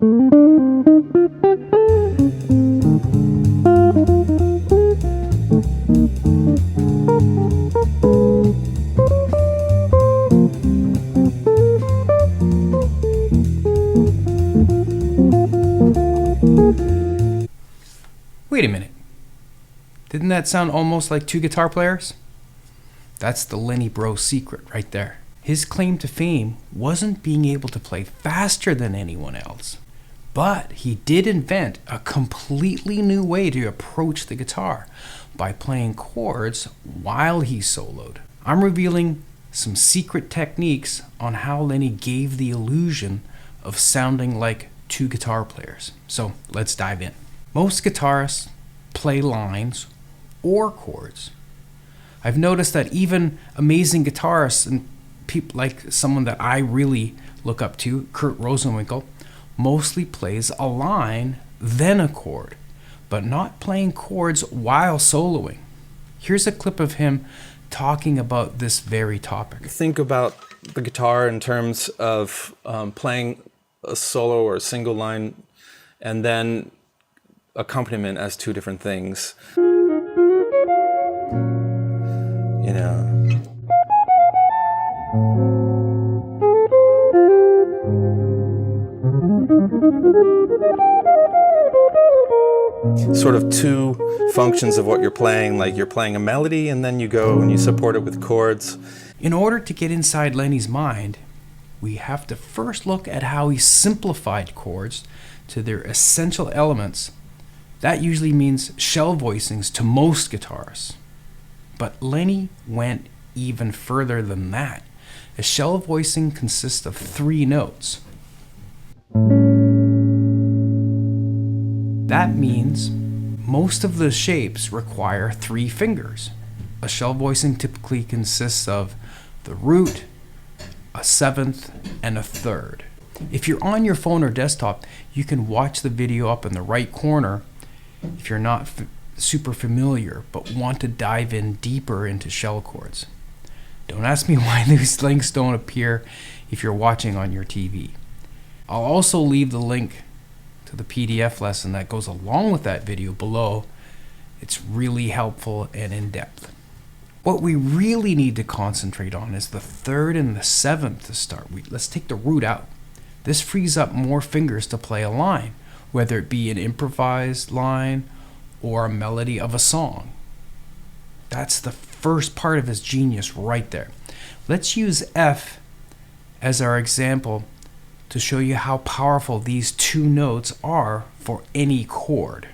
Wait a minute. Didn't that sound almost like two guitar players? That's the Lenny Breau secret right there. His claim to fame wasn't being able to play faster than anyone else, but he did invent a completely new way to approach the guitar by playing chords while he soloed. I'm revealing some secret techniques on how Lenny gave the illusion of sounding like two guitar players. So let's dive in. Most guitarists play lines or chords. I've noticed that even amazing guitarists and people like someone that I really look up to, Kurt Rosenwinkel, mostly plays a line, then a chord, but not playing chords while soloing. Here's a clip of him talking about this very topic. Think about the guitar in terms of playing a solo or a single line and then accompaniment as two different things. You know. Sort of two functions of what you're playing, like you're playing a melody and then you go and you support it with chords. In order to get inside Lenny's mind, we have to first look at how he simplified chords to their essential elements. That usually means shell voicings to most guitarists. But Lenny went even further than that. A shell voicing consists of 3 notes. That means most of the shapes require 3 fingers. A shell voicing typically consists of the root, a 7th, and a 3rd. If you're on your phone or desktop, you can watch the video up in the right corner if you're not super familiar but want to dive in deeper into shell chords. Don't ask me why these links don't appear if you're watching on your TV. I'll also leave the link to the PDF lesson that goes along with that video below. It's really helpful and in-depth. What we really need to concentrate on is the 3rd and the 7th to start. Let's take the root out. This frees up more fingers to play a line, whether it be an improvised line or a melody of a song. That's the first part of his genius right there. Let's use F as our example to show you how powerful these 2 notes are for any chord.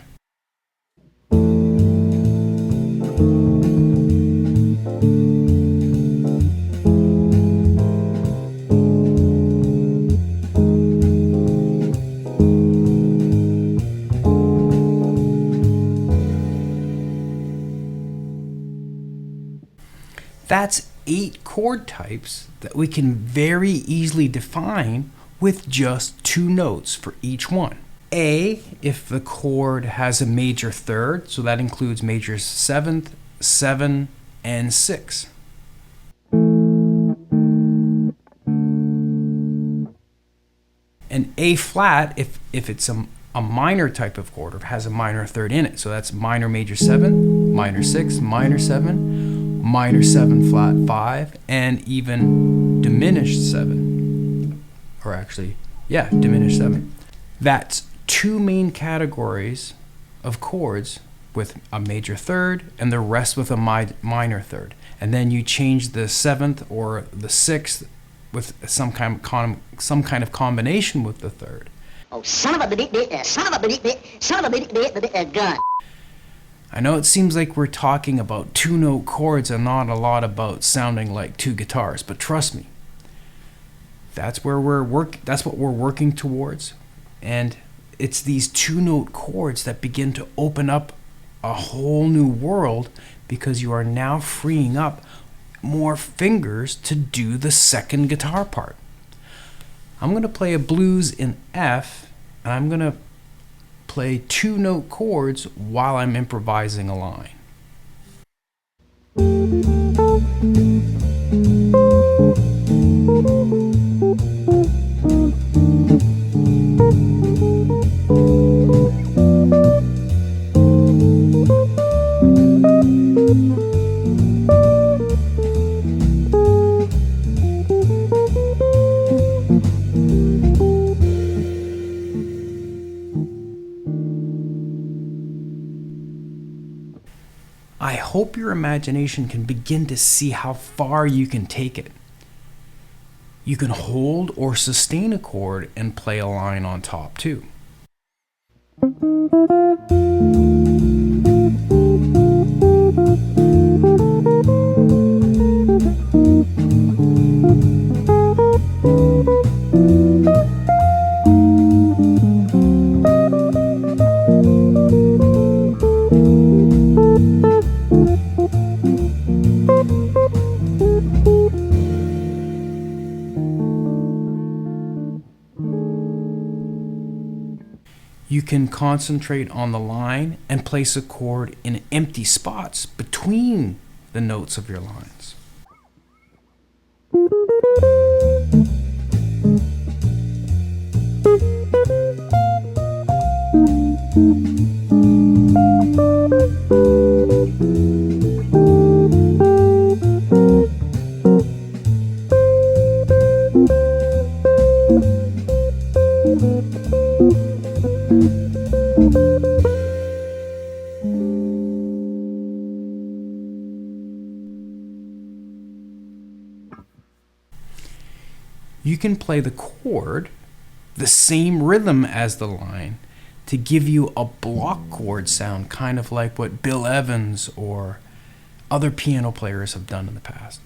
That's 8 chord types that we can very easily define with just 2 notes for each one. A, if the chord has a major 3rd, so that includes major 7th, 7, and 6. And A flat, if it's a minor type of chord or has a minor 3rd in it, so that's minor major 7, minor 6, minor 7, minor 7 flat 5, and even diminished 7. Or actually, yeah, diminished 7. That's 2 main categories of chords with a major 3rd and the rest with a minor 3rd. And then you change the 7th or the 6th with some kind of combination with the 3rd. Oh, son of a gun. I know it seems like we're talking about 2-note chords and not a lot about sounding like 2 guitars, but trust me, that's what we're working towards. And it's these 2-note chords that begin to open up a whole new world because you are now freeing up more fingers to do the second guitar part. I'm going to play a blues in F, and I'm going to play 2-note chords while I'm improvising a line. hope your imagination can begin to see how far you can take it. You can hold or sustain a chord and play a line on top too. You can concentrate on the line and place a chord in empty spots between the notes of your lines. You can play the chord the same rhythm as the line to give you a block chord sound, kind of like what Bill Evans or other piano players have done in the past.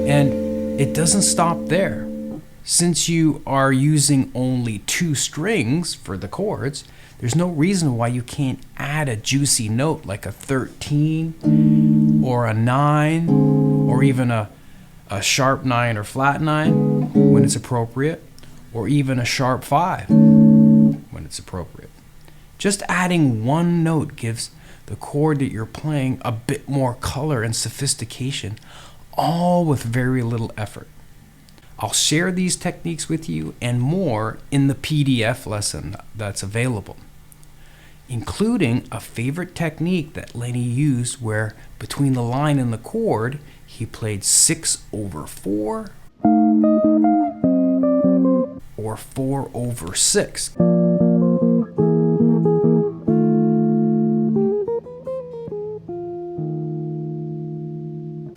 And it doesn't stop there. Since you are using only 2 strings for the chords, there's no reason why you can't add a juicy note like a 13 or a 9 or even a sharp 9 or flat 9 when it's appropriate, or even a sharp 5 when it's appropriate. Just adding one note gives the chord that you're playing a bit more color and sophistication, all with very little effort. I'll share these techniques with you and more in the PDF lesson that's available, including a favorite technique that Lenny used where between the line and the chord, he played 6/4 or 4/6.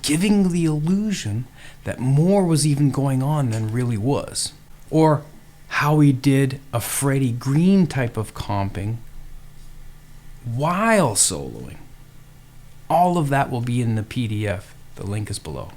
Giving the illusion that more was even going on than really was. Or how he did a Freddie Green type of comping while soloing. All of that will be in the PDF. The link is below.